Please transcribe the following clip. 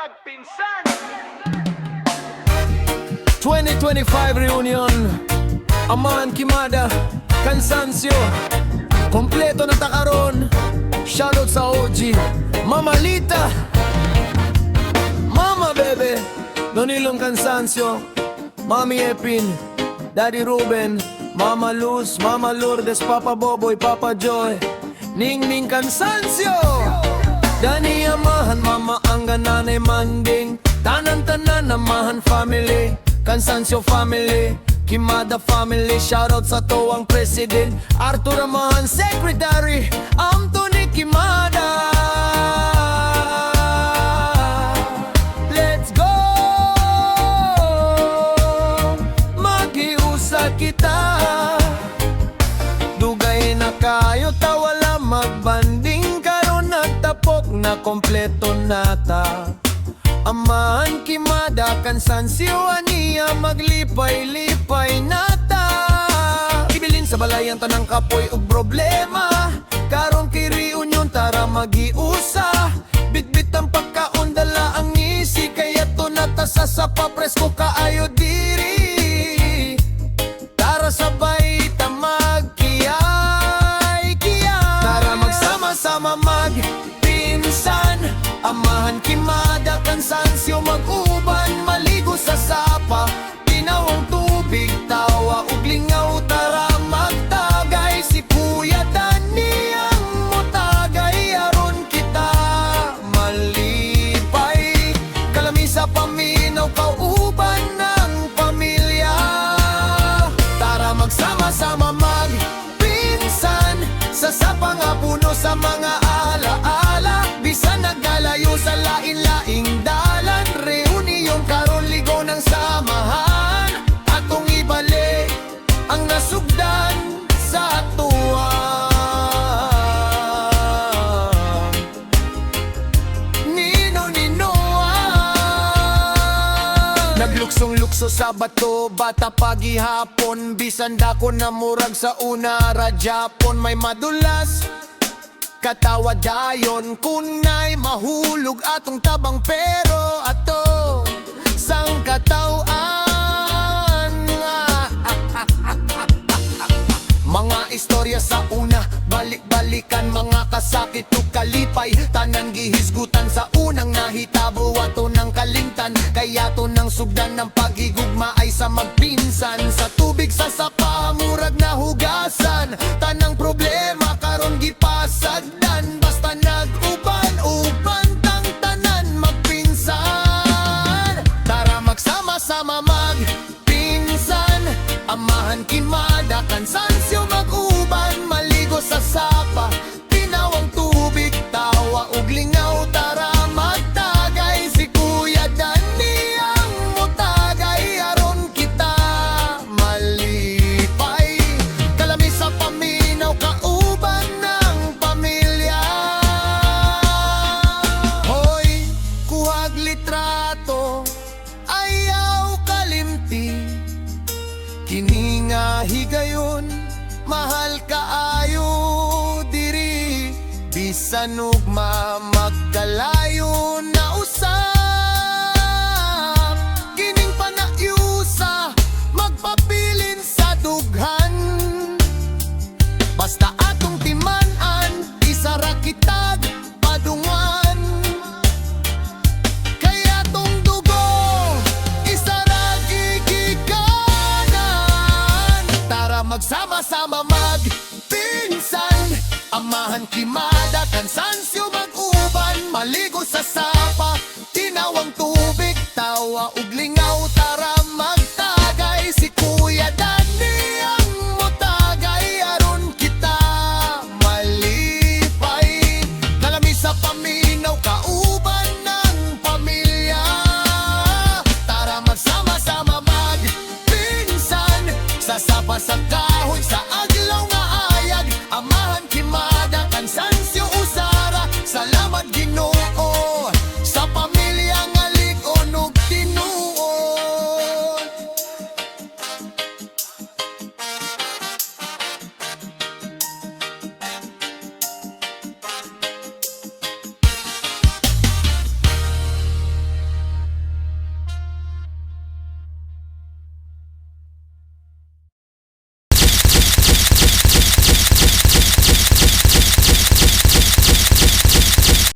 magpinsan. 2025 reunion, Amahan Quimada, Cansancio, kompleto na takaron. Shoutout sa OG, Mama Lita, Mama Bebe, Donilong Cansancio, Mami Epin, Daddy Ruben, Mama Luz, Mama Lourdes, Papa Boboy, Papa Joy, Ning Ning Cansancio, Dani Amahan, Mama Angga, Nanay Manding, Tanan-tanan Amahan family, Cansancio family, Quimada family. Shoutout sa Towang President, Arthur Amahan Secretary, Tony Quimada. Let's go! Mag-iusa kita, dugay na kayo tawala magbanding karon nagtapok na kompleto nata. Amahan Quimada, Cansancio aniya maglipay-lipay nata. Ibilin sa balayan tanang kapoy ug problema, karon kay reunion tara magiusa. Bitbit ang pagkaon dala ang ngisi, kaya to nata sa papresko kaayo diri. Tara sabay ta magkiyay-kiyay, tara magsama-sama magpinsan. Amahan Quimada, Cansancio mag-uban, maligo sa sapa, tinawang tubig, tawa ug lingaw, tara magtagay. Si Kuya Dani ang motagay, aron kita malipay. Kalamisa paminaw, kauban ng pamilya, tara magsama-sama magpinsan. Sa sapa nga puno sa mga alaala, bisan nagalayo sa lain-laing dalan. Reunion karon ligo ng samahan, atong ibalik ang nasugdan sa atuan. Nino-ninoan, nagluksong-lukso sa bato, bata pagihapon, bisan dako na murag sa una radyapon. May madulas katawa dayon, kunay mahulog atong tabang, pero ato sang katawan. Mga istorya sa una, balik-balikan, mga kasakit ug kalipay, tanan gihisgutan sa unang nahitabo ato ng kalimtan. Kaya to nang sugdan ng paghigugma ay sa magpinsan. Sa tubig sa sapa murag nahugasan, tanang problema karon gipasagdan. Basta nag-uban-uban tang tanan magpinsan, tara magsama-sama magpinsan. Amahan Quimada, Cansancio mag-uban, maligo sa sapa, tinawang tubig, tawa ug lingaw, tara magtagay. Si Kuya Dani ang motagay, aron kita malipay. Kalamisa paminaw, kauban ng pamilya. Hoy, kuhag litrato, ayaw kalimti, kini nga higayon, mahal kaayo diri. Bisan ugma magkalayo na usap, kining panayusa magpabilin sa dughan. Basta atong timan-an, isara kitag padungan. Kaya tong dugo isara gigikanan, tara magsama-sama magpinsan. Amahan Quimada, Cansancio mag-uban, maligo sa